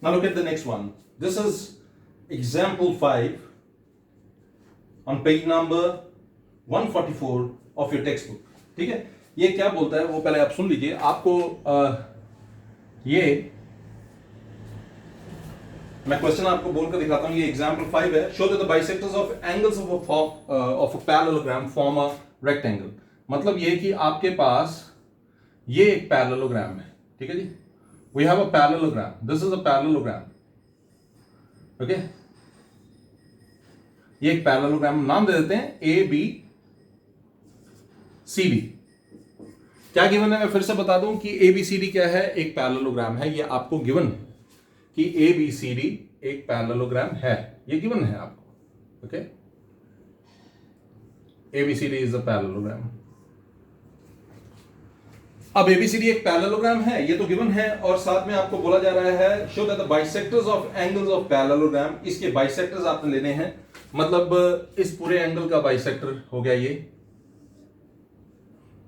Now look at the next one. This is example 5 on page number 144 of your textbook. ठीक है, ये क्या बोलता है वो पहले आप सुन लीजिए. आपको ये मैं क्वेश्चन आपको बोलकर दिखाता हूं. ये एग्जाम्पल 5 है. Show that the bisectors of angles of a parallelogram form a rectangle. मतलब ये कि आपके पास ये एक पैरेललोग्राम है. ठीक है जी, we have a parallelogram. This is a parallelogram. Okay, ये एक पैरेललोग्राम नाम दे देते हैं ए बी सी डी. क्या गिवन है मैं फिर से बता दूं कि ए बी सी डी क्या है, एक पैरेललोग्राम है. ये आपको गिवन कि ए बी सी डी एक पैरेललोग्राम है, ये गिवन है आपको. Okay, A B C D is a parallelogram. अब एबीसीडी एक पैरेललोग्राम है, ये तो गिवन है, और साथ में आपको बोला जा रहा है show that the bisectors of angles of parallelogram. इसके बाइसेक्टर्स आपने लेने हैं, मतलब इस पूरे एंगल का बाइसेक्टर हो गया ये.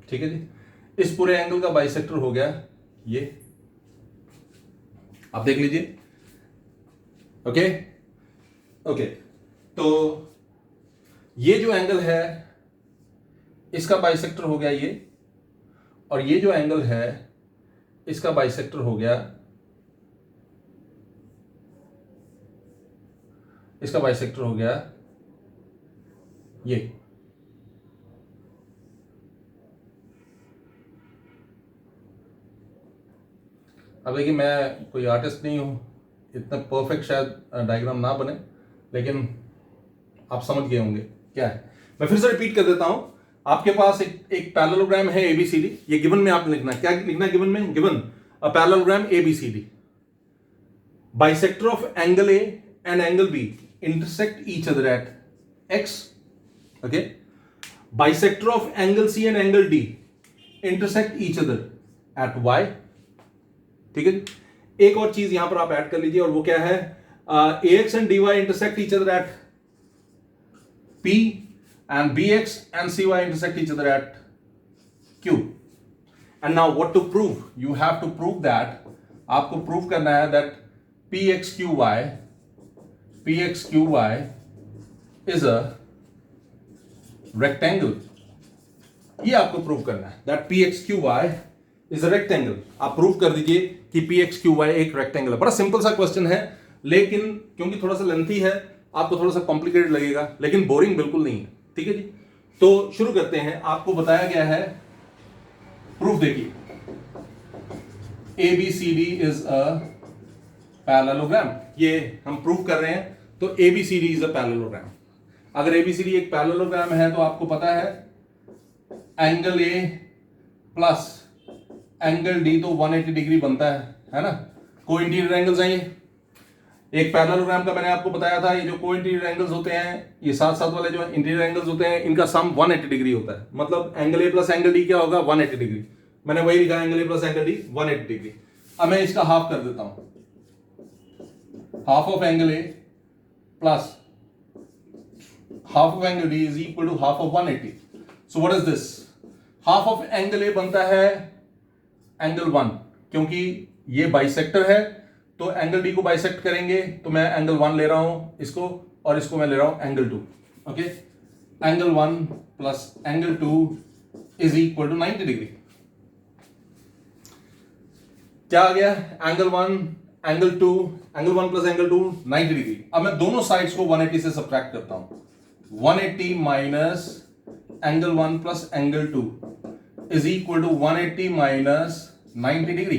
ठीक है जी, इस पूरे एंगल का बाइसेक्टर हो गया ये. आप देख लीजिए. ओके ओके, तो ये जो एंगल है इसका बाइसेक्टर हो गया ये, और ये जो एंगल है इसका बाइसेक्टर हो गया, इसका बाइसेक्टर हो गया ये. अब देखिए, मैं कोई आर्टिस्ट नहीं हूं, इतना परफेक्ट शायद डायग्राम ना बने, लेकिन आप समझ गए होंगे क्या है. मैं फिर से रिपीट कर देता हूं. आपके पास एक पैरेललोग्राम है एबीसीडी. ये गिवन में आपने लिखना है. क्या लिखना है गिवन में? Given a parallelogram ABCD. Bisector of angle A and angle B intersect each other at X. Okay, bisector of angle C and angle D intersect each other at Y. ठीक है, एक और चीज यहां पर आप ऐड कर लीजिए, और वो क्या है? A X and D Y intersect each other at P, and bx and cy intersect each other at q. And now what to prove? You have to prove that, आपको प्रूव करना है that pxqy is a rectangle. ये आपको prove करना है that pxqy is a rectangle. आप prove कर दीजिए कि pxqy एक रेक्टेंगल है. बड़ा सिंपल सा क्वेश्चन है, लेकिन क्योंकि थोड़ा सा लेंथी है आपको थोड़ा सा कॉम्प्लिकेटेड लगेगा, लेकिन बोरिंग बिल्कुल नहीं है. ठीक है जी, तो शुरू करते हैं. आपको बताया गया है, प्रूफ देखिए, एबीसीडी इज अ पैरेललोग्राम. ये हम प्रूफ कर रहे हैं, तो एबीसीडी इज अ पैरेललोग्राम. अगर एबीसीडी एक पैरेललोग्राम है तो आपको पता है angle A plus angle D तो 180 डिग्री बनता है ना. को इंटीरियर एंगल्स हैं ये. एक पैरेललोग्राम का मैंने आपको बताया था, ये जो को इंटीरियर एंगल्स होते हैं, ये साथ साथ वाले जो इंटीरियर एंगल्स होते हैं, इनका सम 180 डिग्री होता है. मतलब angle A plus angle D क्या होगा? 180 डिग्री. मैंने वही लिखा, angle A plus angle D 180 degree. अब मैं इसका हाफ कर देता हूं. Half of angle A plus half of angle D is equal to half of 180. So what is this? Half of angle A बनता है एंगल 1, क्योंकि ये बाइसेक्टर है, तो एंगल डी को बाइसेक्ट करेंगे, तो मैं एंगल 1 ले रहा हूं इसको, और इसको मैं ले रहा हूं angle 2. Okay, angle 1 plus angle 2 is equal to 90 degree. क्या आ गया? Angle 1 angle 2, angle 1 plus angle 2 90 degree. अब मैं दोनों साइड्स को 180 से सब्ट्रैक्ट करता हूं. 180 minus angle 1 plus angle 2 is equal to 180 minus 90 degree.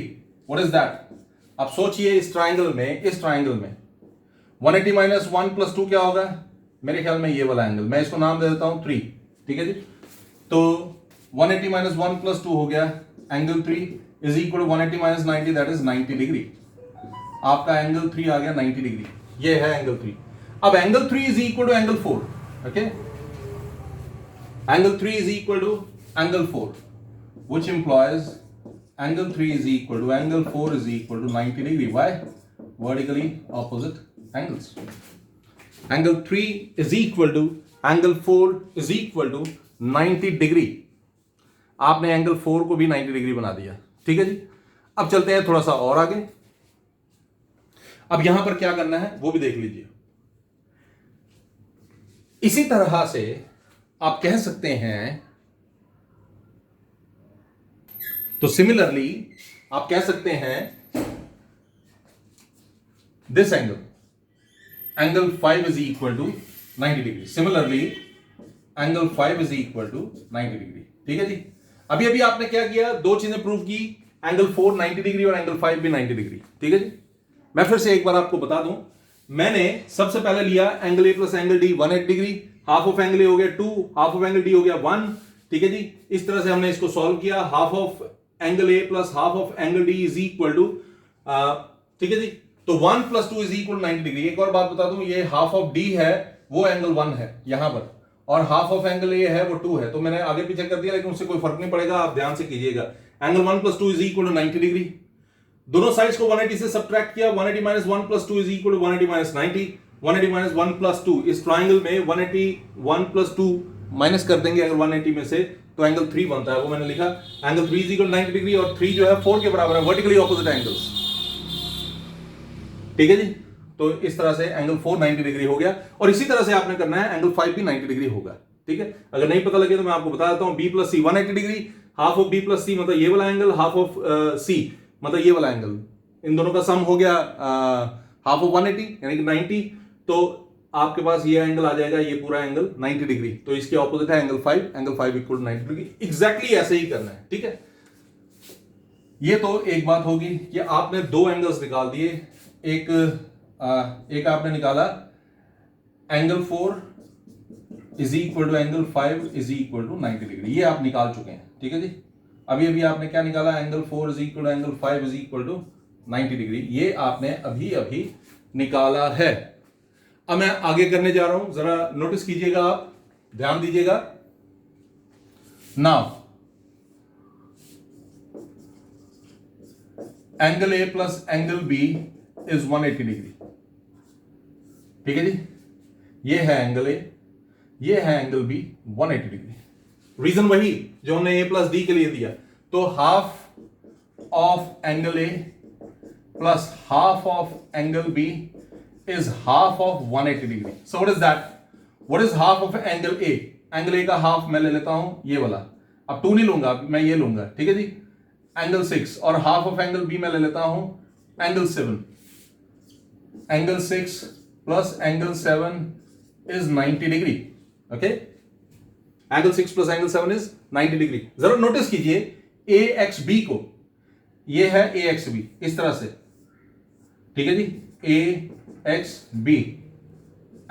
What is that? आप सोचिए, इस ट्राइंगल में 180 माइनस 1 प्लस 2 क्या होगा? मेरे ख्याल में ये वाला एंगल, मैं इसको नाम दे देता हूं 3. ठीक है जी, तो 180 माइनस 1 प्लस 2 हो गया angle 3 is equal to 180 minus 90, that is 90 degree. आपका एंगल 3 आ गया 90 डिग्री. ये है एंगल 3. अब angle 3 is equal to angle 4. Okay, angle 3 is equal to angle 4, which implies angle 3 is equal to angle 4 is equal to 90 degree. Why? Vertically opposite angles. Angle 3 is equal to angle 4 is equal to 90 degree. आपने angle 4 को भी 90 degree बना दिया. ठीक है जी. अब चलते हैं थोड़ा सा और आगे. अब यहां पर क्या करना है वो भी देख लीजिए। इसी तरह से आप कह सकते हैं, तो सिमिलरली आप कह सकते हैं this angle 5 is equal to 90 degree. Similarly angle 5 is equal to 90 degree. ठीक है जी। अभी अभी आपने क्या किया, दो चीजें प्रूव की, एंगल 4 90 डिग्री और एंगल 5 भी 90 डिग्री। ठीक है जी। मैं फिर से एक बार आपको बता दूं, मैंने सबसे पहले लिया angle A plus angle D 180 degree, half of angle ए हो गया 2, हाफ ऑफ एंगल डी हो गया 1। ठीक है जी। इस तरह से हमने इसको सॉल्व किया, half of angle A plus half of angle D is equal to, ठीक है जी, तो 1 प्लस 2 इज इक्वल 90 डिग्री। एक और बात बता दूं, ये हाफ ऑफ डी है वो एंगल 1 है यहां पर, और हाफ ऑफ एंगल ए है वो 2 है, तो मैंने आगे पीछे कर दिया लेकिन उससे कोई फर्क नहीं पड़ेगा, आप ध्यान से कीजिएगा। Angle 1 plus 2 is equal to 90 degree. दोनों साइड्स को 180 से सब्ट्रैक्ट किया, 180 minus 1 plus 2 is equal to 180 minus 90। 180 minus 1 plus 2, इस ट्राइंगल में 180 1 प्लस 2 माइनस कर देंगे अगर 180 में से, तो एंगल 3 बनता है, वो मैंने लिखा। एंगल 3 इज इक्वल 90 डिग्री, और 3 जो है 4 के बराबर है, वर्टिकली ऑपोजिट एंगल्स। ठीक है जी। तो इस तरह से एंगल 4 90 डिग्री हो गया, और इसी तरह से आपने करना है एंगल 5 भी 90 डिग्री होगा। ठीक है। अगर नहीं पता लगे तो मैं आपको बता देता हूं, B plus C 180 degree, half of B plus C मतलब ये वाला एंगल, हाफ ऑफ सी मतलब ये वाला एंगल, इन दोनों का सम हो गया हाफ ऑफ 180 यानी कि 90। तो आपके पास ये एंगल आ जाएगा, ये पूरा एंगल 90 डिग्री, तो इसके ऑपोजिट है angle 5, angle 5 equal 90 degree. Exactly ऐसे ही करना है। ठीक है। ये तो एक बात होगी कि आपने दो एंगल्स निकाल दिए, एक आपने निकाला angle 4 is equal to angle 5 is equal to 90 degree, ये आप निकाल चुके हैं। ठीक है जी। अभी अभी आपने क्या निकाला, angle 4 is equal to angle 5 is equal to 90 degree, ये आपने अभी अभी निकाला है। अब मैं आगे करने जा रहा हूं, जरा नोटिस कीजिएगा, आप ध्यान दीजिएगा। Now angle A plus angle B is 180 degree. ठीक है जी। ये है एंगल ए, ये है एंगल बी 180 डिग्री। रीजन वही जो हमने ए प्लस डी के लिए दिया, तो half of angle A plus half of angle B is half of 180 degree. So what is that? What is half of angle A? Angle A का half मैं ले लेता हूं ये वाला, अब 2 नहीं लूंगा, मैं ये लूंगा। ठीक है जी। एंगल 6, और हाफ ऑफ एंगल B मैं ले लेता हूं angle 7। Angle 6 plus angle 7 is 90 degree. Okay. Angle 6 plus angle 7 is 90 degree. जरा नोटिस कीजिए ए एक्स बी को, ये है ए एक्स बी इस तरह से। ठीक है जी। ए एक्स बी,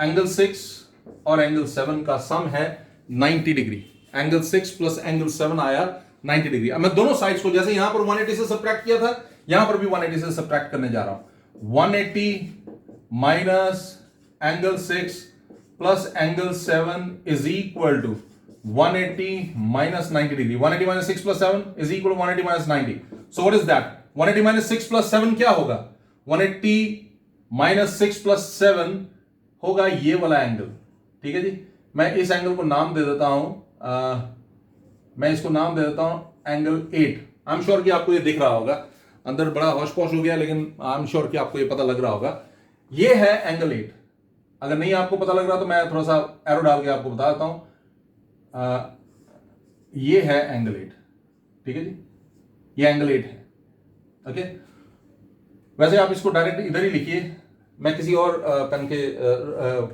एंगल 6 और एंगल 7 का सम है 90 डिग्री। एंगल 6 प्लस एंगल 7 आया 90 डिग्री। अब मैं दोनों साइड्स को, जैसे यहां पर 180 से सब्ट्रैक्ट किया था, यहां पर भी 180 से सब्ट्रैक्ट करने जा रहा हूं। 180 minus angle 6 plus angle 7 is equal to 180 minus 90 degree. 180 minus 6 plus 7 is equal to 180 minus 90। So what is that? 180 minus 6 plus 7 क्या होगा? 180 माइनस 6 प्लस 7 होगा ये वाला एंगल। ठीक है जी। मैं इस एंगल को नाम दे देता हूं, मैं इसको नाम दे देता हूं एंगल 8। आई एम श्योर कि आपको ये दिख रहा होगा, अंदर बड़ा होश पोश हो गया, लेकिन आई एम श्योर कि आपको ये पता लग रहा होगा। ये है एंगल 8। अगर नहीं आपको पता लग रहा तो मैं थोड़ा सा एरो डाल के आपको बता देता हूं। ये है एंगल 8। ठीक है जी। ये एंगल 8 है। ओके। वैसे आप इसको डायरेक्ट इधर ही लिखिए, मैं किसी और पेन के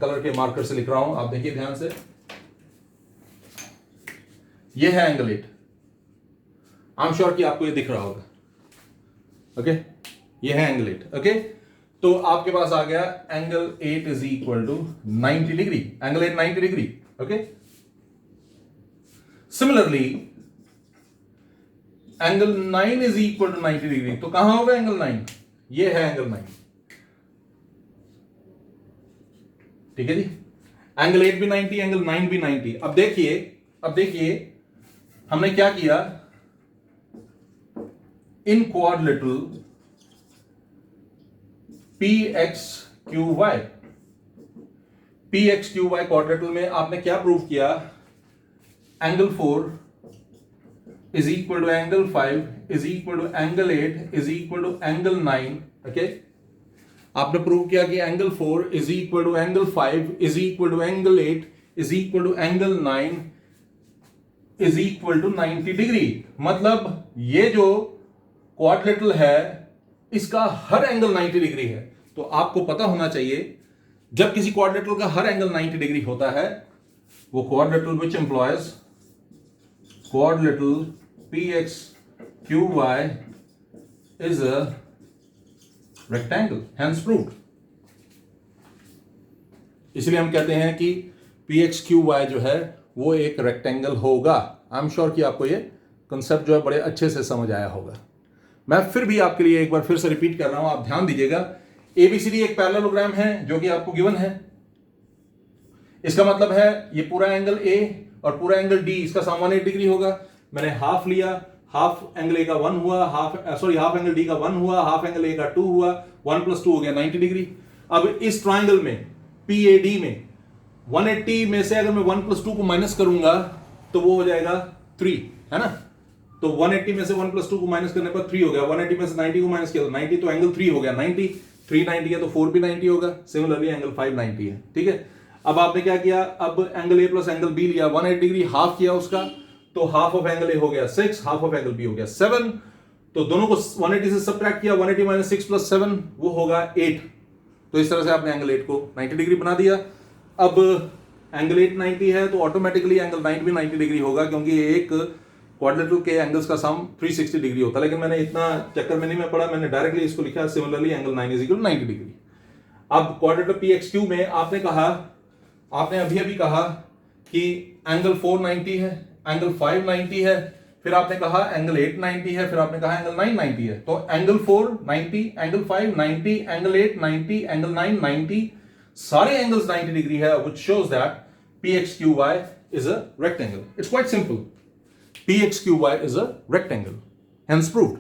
कलर के मार्कर से लिख रहा हूं, आप देखिए ध्यान से। ये है एंगल 8। आई एम श्योर कि आपको ये दिख रहा होगा। ओके। ये है एंगल 8। ओके। तो आपके पास आ गया angle 8 is equal to 90 degree. Angle 8 90 degree. Okay. Similarly angle 9 is equal to 90 degree. तो कहां होगा एंगल 9? ये है एंगल 9। ठीक है जी। एंगल 8 भी 90, एंगल 9 भी 90। अब देखिए हमने क्या किया, इन क्वाड्रिलेटरल PXQY क्वाड्रिलेटरल में आपने क्या प्रूव किया? Angle 4 is equal to angle 5 is equal to angle 8 is equal to angle 9. Okay. आपने प्रूव किया कि angle 4 is equal to angle 5 is equal to angle 8 is equal to angle 9 is equal to 90 degree. मतलब ये जो quadrilateral है इसका हर angle 90 degree है। तो आपको पता होना चाहिए जब किसी क्वाड्रिलेटरल का हर एंगल 90 डिग्री होता है वो quadrilateral which employees quadrilateral PXQY is a rectangle, hence proved। इसलिए हम कहते हैं कि PXQY जो है वो एक रेक्टेंगल होगा। आई एम श्योर कि आपको ये कंसेप्ट जो है बड़े अच्छे से समझ आया होगा। मैं फिर भी आपके लिए एक बार फिर से रिपीट कर रहा हूं, आप ध्यान दीजिएगा। ABCD एक पैरेललोग्राम है जो कि आपको गिवन है। इसका मतलब है ये पूरा एंगल A और पूरा एंगल D इसका सम 180 डिग्री होगा। मैंने हाफ लिया, हाफ एंगल A का 1 हुआ, हाफ एंगल D का 1 हुआ, हाफ एंगल A का 2 हुआ, 1 + 2 हो गया 90 डिग्री। अब इस ट्राइंगल में PAD में 180 में से अगर मैं 1 + 2 को माइनस करूंगा तो वो हो जाएगा 3, है ना। तो 180 में से 1 + 2 को माइनस करने पर 3 हो गया। 180 में से 90 को माइनस किया तो 90, तो एंगल 3 हो गया 90। 3 90 है तो 4 भी 90 होगा। सिमिलरली एंगल 5 90 है, ठीक है। अब आपने क्या किया, अब angle A plus angle B लिया, 180 डिग्री हाफ किया उसका, तो हाफ ऑफ एंगल A हो गया 6, हाफ ऑफ एंगल B हो गया 7। तो दोनों को 180 से सब्ट्रैक्ट किया, 180 - 6 + 7 वो होगा 8। तो इस तरह से आपने एंगल 8 को 90 डिग्री बना दिया। अब एंगल 8 90 है तो ऑटोमेटिकली एंगल 9 भी 90 डिग्री होगा, क्योंकि एक क्वाड्रिलेटरल के एंगल्स का सम 360 डिग्री होता है। लेकिन मैंने इतना चक्कर में नहीं मैं पढ़ा, मैंने डायरेक्टली इसको लिखा। Similarly angle 9 = 90 degree. अब क्वाड्रिलेटरल PXQ में आपने अभी कहा कि एंगल 4 90 है, एंगल 5 90 है, फिर आपने कहा एंगल 8 90 है, फिर आपने कहा एंगल 9 90 है। तो एंगल 4 90, एंगल 5 90, एंगल 8 90, एंगल 9 90, सारे एंगल्स 90 डिग्री है, which shows that PXQY is a rectangle. It's quite simple. PXQY is a rectangle, hence proved.